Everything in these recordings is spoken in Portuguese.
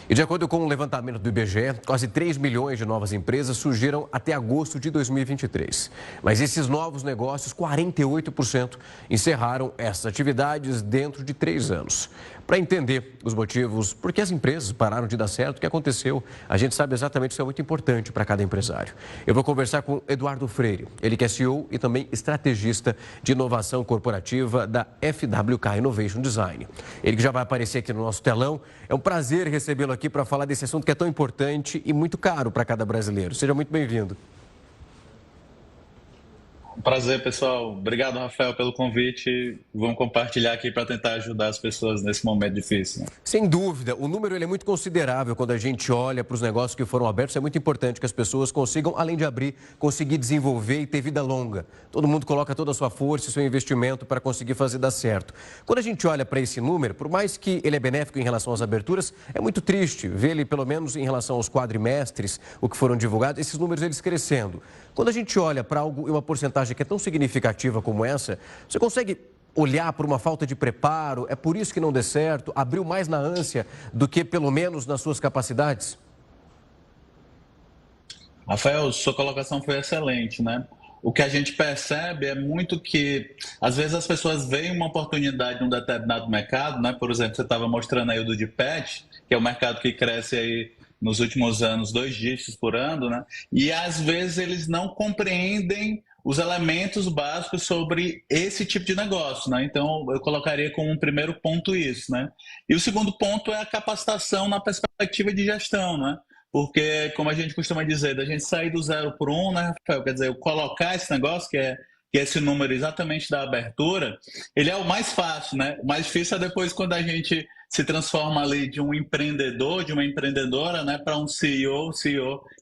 E de acordo com um levantamento do IBGE, quase 3 milhões de novas empresas surgiram até agosto de 2023. Mas esses novos negócios, 48%, encerraram essas atividades dentro de 3 anos. Para entender os motivos por que as empresas pararam de dar certo, o que aconteceu, a gente sabe exatamente, isso é muito importante para cada empresário. Eu vou conversar com Eduardo Freire, ele que é CEO e também estrategista de inovação corporativa da FWK Innovation Design. Ele que já vai aparecer aqui no nosso telão. É um prazer recebê-lo aqui para falar desse assunto que é tão importante e muito caro para cada brasileiro. Seja muito bem-vindo. Prazer, pessoal. Obrigado, Rafael, pelo convite. Vamos compartilhar aqui para tentar ajudar as pessoas nesse momento difícil, né? Sem dúvida, o número ele é muito considerável quando a gente olha para os negócios que foram abertos. É muito importante que as pessoas consigam, além de abrir, conseguir desenvolver e ter vida longa. Todo mundo coloca toda a sua força e seu investimento para conseguir fazer dar certo. Quando a gente olha para esse número, por mais que ele é benéfico em relação às aberturas, é muito triste ver ele, pelo menos em relação aos quadrimestres, o que foram divulgados, esses números eles crescendo. Quando a gente olha para algo e uma porcentagem que é tão significativa como essa, você consegue olhar por uma falta de preparo? É por isso que não deu certo? Abriu mais na ânsia do que pelo menos nas suas capacidades? Rafael, sua colocação foi excelente, né? O que a gente percebe é muito que, às vezes, as pessoas veem uma oportunidade em um determinado mercado, né? Por exemplo, você estava mostrando aí o do de pet, que é um mercado que cresce aí nos últimos anos 2 dígitos por ano, né? E, às vezes, eles não compreendem os elementos básicos sobre esse tipo de negócio, né? Então, eu colocaria como um primeiro ponto isso, né? E o segundo ponto é a capacitação na perspectiva de gestão, né? Porque, como a gente costuma dizer, da gente sair do 0 para o 1, né, Rafael? Quer dizer, eu colocar esse negócio, que é esse número exatamente da abertura, ele é o mais fácil, né? O mais difícil é depois quando a gente se transforma ali de um empreendedor, de uma empreendedora, né, para um CEO,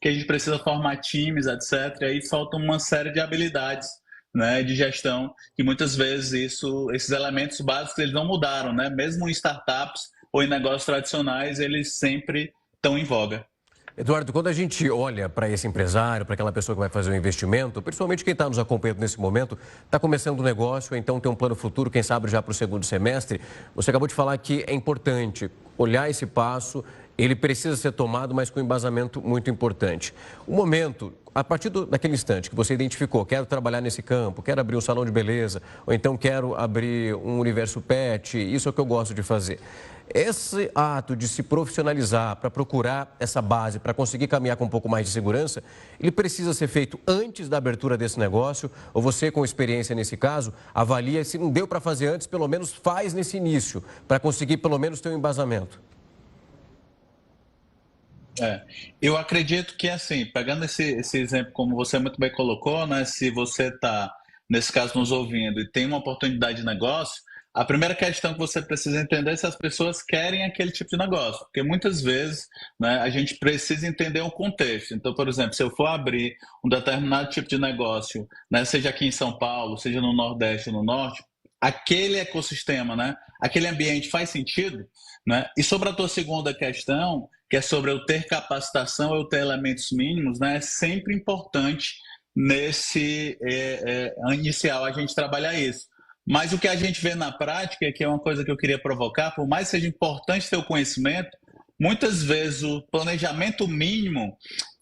que a gente precisa formar times, etc. E aí falta uma série de habilidades, né, de gestão, que muitas vezes esses elementos básicos eles não mudaram, né? Mesmo em startups ou em negócios tradicionais, eles sempre estão em voga. Eduardo, quando a gente olha para esse empresário, para aquela pessoa que vai fazer um investimento, principalmente quem está nos acompanhando nesse momento, está começando um negócio, ou então tem um plano futuro, quem sabe já para o segundo semestre, você acabou de falar que é importante olhar esse passo, ele precisa ser tomado, mas com um embasamento muito importante. O momento, a partir daquele instante que você identificou, quero trabalhar nesse campo, quero abrir um salão de beleza, ou então quero abrir um universo pet, isso é o que eu gosto de fazer. Esse ato de se profissionalizar para procurar essa base, para conseguir caminhar com um pouco mais de segurança, ele precisa ser feito antes da abertura desse negócio? Ou você, com experiência nesse caso, avalia se não deu para fazer antes, pelo menos faz nesse início, para conseguir pelo menos ter um embasamento? É, eu acredito que, assim, pegando esse exemplo, como você muito bem colocou, né? Se você está, nesse caso, nos ouvindo e tem uma oportunidade de negócio, a primeira questão que você precisa entender é se as pessoas querem aquele tipo de negócio. Porque muitas vezes, né, a gente precisa entender o contexto. Então, por exemplo, se eu for abrir um determinado tipo de negócio, né, seja aqui em São Paulo, seja no Nordeste ou no Norte, aquele ecossistema, né, aquele ambiente faz sentido, né? E sobre a tua segunda questão, que é sobre eu ter capacitação, eu ter elementos mínimos, né? É sempre importante nesse inicial a gente trabalhar isso. Mas o que a gente vê na prática, que é uma coisa que eu queria provocar, por mais que seja importante ter o conhecimento, muitas vezes o planejamento mínimo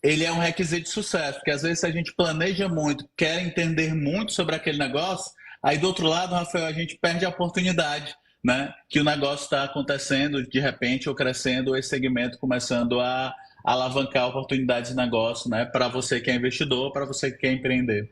ele é um requisito de sucesso, porque às vezes se a gente planeja muito, quer entender muito sobre aquele negócio, aí do outro lado, Rafael, a gente perde a oportunidade, né? Que o negócio está acontecendo de repente ou crescendo, esse segmento começando a alavancar oportunidades de negócio, né? Para você que é investidor, para você que quer empreender.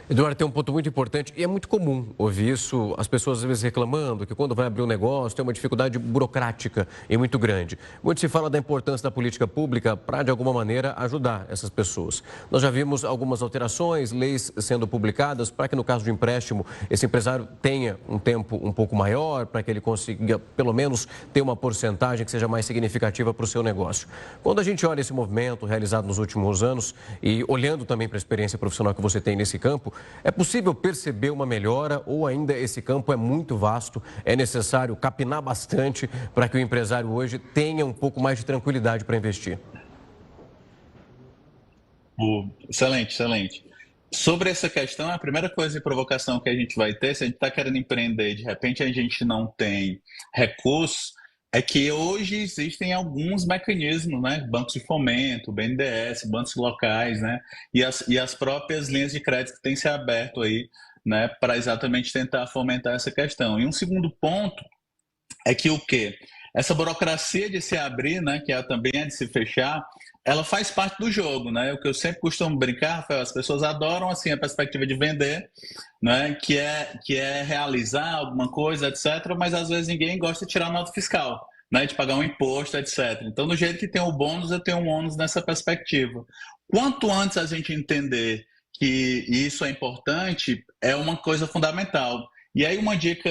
Eduardo, tem um ponto muito importante e é muito comum ouvir isso, as pessoas às vezes reclamando que quando vai abrir um negócio tem uma dificuldade burocrática e muito grande. Muito se fala da importância da política pública para, de alguma maneira, ajudar essas pessoas. Nós já vimos algumas alterações, leis sendo publicadas para que, no caso de empréstimo, esse empresário tenha um tempo um pouco maior, para que ele consiga, pelo menos, ter uma porcentagem que seja mais significativa para o seu negócio. Quando a gente olha esse movimento realizado nos últimos anos e olhando também para a experiência profissional que você tem nesse campo, é possível perceber uma melhora ou ainda esse campo é muito vasto? É necessário capinar bastante para que o empresário hoje tenha um pouco mais de tranquilidade para investir? Excelente, excelente. Sobre essa questão, a primeira coisa de provocação que a gente vai ter, se a gente está querendo empreender e de repente a gente não tem recursos, é que hoje existem alguns mecanismos, né? Bancos de fomento, BNDES, bancos locais, né? E as próprias linhas de crédito que têm se aberto aí, né? Para exatamente tentar fomentar essa questão. E um segundo ponto é que o quê? Essa burocracia de se abrir, né? Que também é de se fechar, ela faz parte do jogo, né? O que eu sempre costumo brincar, Rafael, as pessoas adoram assim a perspectiva de vender, né? Que é realizar alguma coisa, etc. Mas às vezes ninguém gosta de tirar nota fiscal, né? De pagar um imposto, etc. Então, do jeito que tem o bônus, eu tenho um ônus nessa perspectiva. Quanto antes a gente entender que isso é importante, é uma coisa fundamental. E aí uma dica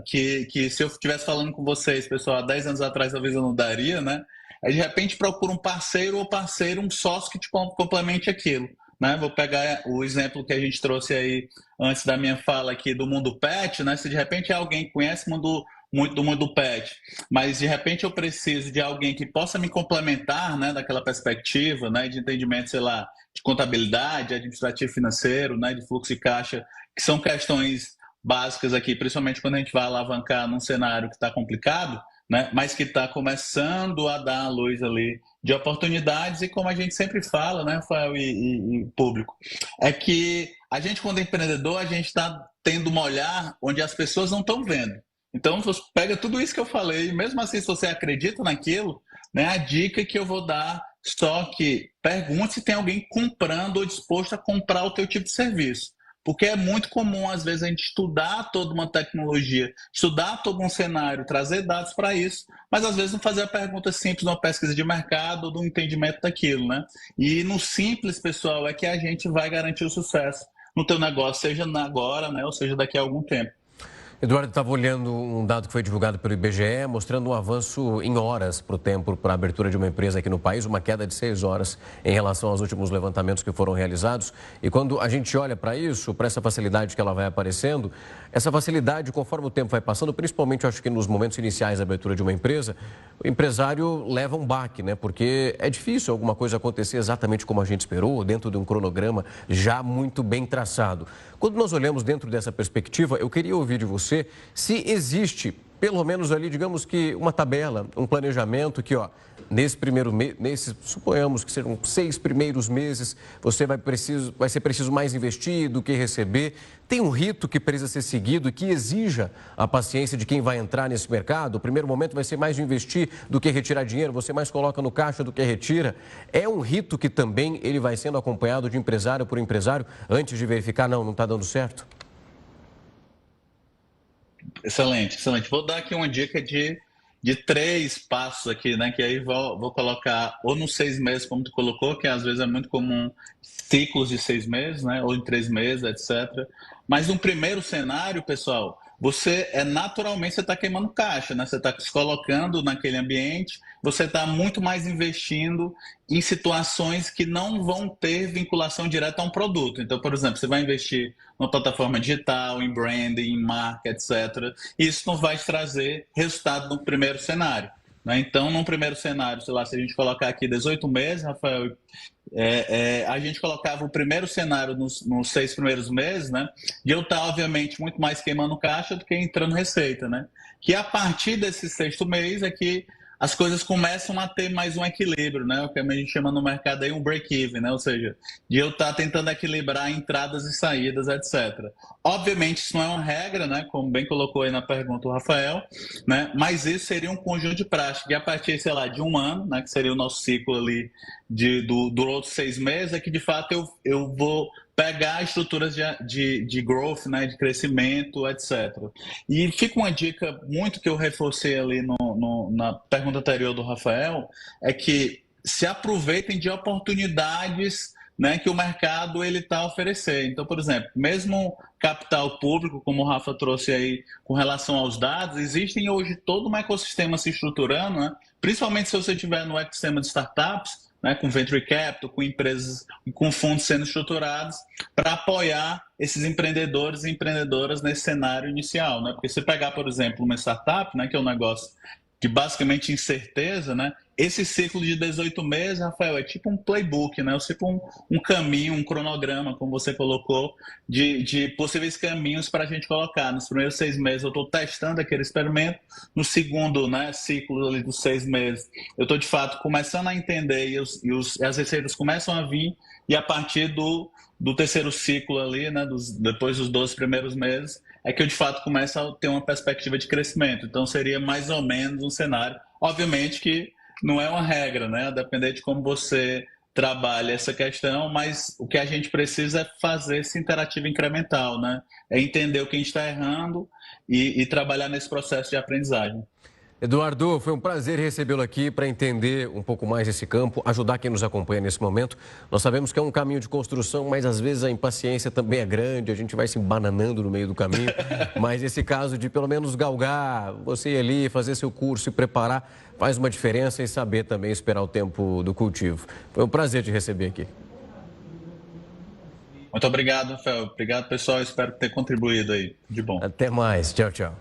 que se eu estivesse falando com vocês, pessoal, há 10 anos atrás talvez eu não daria, né? Aí de repente procura um parceiro ou parceiro, um sócio que te complemente aquilo. Né? Vou pegar o exemplo que a gente trouxe aí antes da minha fala aqui do mundo pet, né? Se de repente alguém que conhece muito do mundo pet, mas de repente eu preciso de alguém que possa me complementar, né, daquela perspectiva, né, de entendimento, sei lá, de contabilidade, administrativo financeiro, né, de fluxo de caixa, que são questões básicas aqui, principalmente quando a gente vai alavancar num cenário que está complicado, né, mas que está começando a dar a luz ali de oportunidades. E como a gente sempre fala, né, Rafael e público, é que a gente, quando é empreendedor, a gente está tendo um olhar onde as pessoas não estão vendo. Então, você pega tudo isso que eu falei, mesmo assim, se você acredita naquilo, né, a dica que eu vou dar, só que pergunte se tem alguém comprando ou disposto a comprar o teu tipo de serviço. Porque é muito comum, às vezes, a gente estudar toda uma tecnologia, estudar todo um cenário, trazer dados para isso, mas às vezes não fazer a pergunta simples numa pesquisa de mercado ou do entendimento daquilo, né? E no simples, pessoal, é que a gente vai garantir o sucesso no teu negócio, seja agora, né, ou seja daqui a algum tempo. Eduardo, estava olhando um dado que foi divulgado pelo IBGE, mostrando um avanço em horas para o tempo para a abertura de uma empresa aqui no país, uma queda de 6 horas em relação aos últimos levantamentos que foram realizados. E quando a gente olha para isso, para essa facilidade que ela vai aparecendo, essa facilidade, conforme o tempo vai passando, principalmente acho que nos momentos iniciais da abertura de uma empresa, o empresário leva um baque, né? Porque é difícil alguma coisa acontecer exatamente como a gente esperou, dentro de um cronograma já muito bem traçado. Quando nós olhamos dentro dessa perspectiva, eu queria ouvir de você se existe, pelo menos ali, digamos que uma tabela, um planejamento que, ó, nesse primeiro mês, suponhamos que serão 6 primeiros meses, vai ser preciso mais investir do que receber. Tem um rito que precisa ser seguido e que exija a paciência de quem vai entrar nesse mercado. O primeiro momento vai ser mais de investir do que retirar dinheiro, você mais coloca no caixa do que retira. É um rito que também ele vai sendo acompanhado de empresário por empresário antes de verificar, não está dando certo? Excelente, excelente. Vou dar aqui uma dica de 3 passos aqui, né? Que aí vou colocar ou nos 6 meses, como tu colocou, que às vezes é muito comum ciclos de 6 meses, né? Ou em 3 meses, etc. Mas no primeiro cenário, pessoal, você naturalmente você está queimando caixa, né? Você está se colocando naquele ambiente, você está muito mais investindo em situações que não vão ter vinculação direta a um produto. Então, por exemplo, você vai investir numa plataforma digital, em branding, em marca, etc. Isso não vai te trazer resultado no primeiro cenário. Né? Então, num primeiro cenário, sei lá, se a gente colocar aqui 18 meses, Rafael, a gente colocava o primeiro cenário nos 6 primeiros meses, né? E eu estar, obviamente, muito mais queimando caixa do que entrando receita, né? Que a partir desse 6º mês é que as coisas começam a ter mais um equilíbrio, né? O que a gente chama no mercado aí um break-even, né? Ou seja, de eu estar tentando equilibrar entradas e saídas, etc. Obviamente, isso não é uma regra, né? Como bem colocou aí na pergunta o Rafael, né? Mas isso seria um conjunto de práticas. E a partir, sei lá, de um ano, né? Que seria o nosso ciclo ali do outro 6 meses, é que de fato eu vou pegar estruturas de growth, né, de crescimento, etc. E fica uma dica muito que eu reforcei ali na pergunta anterior do Rafael, é que se aproveitem de oportunidades, né, que o mercado ele está oferecendo. Então, por exemplo, mesmo capital público, como o Rafa trouxe aí com relação aos dados, existem hoje todo um ecossistema se estruturando, né, principalmente se você estiver no ecossistema de startups, né, com venture capital, com empresas, com fundos sendo estruturados para apoiar esses empreendedores e empreendedoras nesse cenário inicial, né? Porque se pegar, por exemplo, uma startup, né, que é um negócio de basicamente incerteza, né, esse ciclo de 18 meses, Rafael, é tipo um playbook, né? É tipo um caminho, um cronograma, como você colocou, de possíveis caminhos para a gente colocar. Nos primeiros 6 meses eu estou testando aquele experimento, no segundo, né, ciclo ali dos 6 meses, eu estou de fato começando a entender e as receitas começam a vir, e a partir do terceiro ciclo ali, né, depois dos 12 primeiros meses, é que eu de fato começo a ter uma perspectiva de crescimento. Então seria mais ou menos um cenário. Obviamente que não é uma regra, né? A depender de como você trabalha essa questão, mas o que a gente precisa é fazer esse interativo incremental, né? É entender o que a gente está errando e trabalhar nesse processo de aprendizagem. Eduardo, foi um prazer recebê-lo aqui para entender um pouco mais esse campo, ajudar quem nos acompanha nesse momento. Nós sabemos que é um caminho de construção, mas às vezes a impaciência também é grande, a gente vai se embananando no meio do caminho. Mas esse caso de pelo menos galgar, você ir ali, fazer seu curso e preparar, faz uma diferença e saber também esperar o tempo do cultivo. Foi um prazer te receber aqui. Muito obrigado, Fel. Obrigado, pessoal. Espero ter contribuído aí. De bom. Até mais. Tchau, tchau.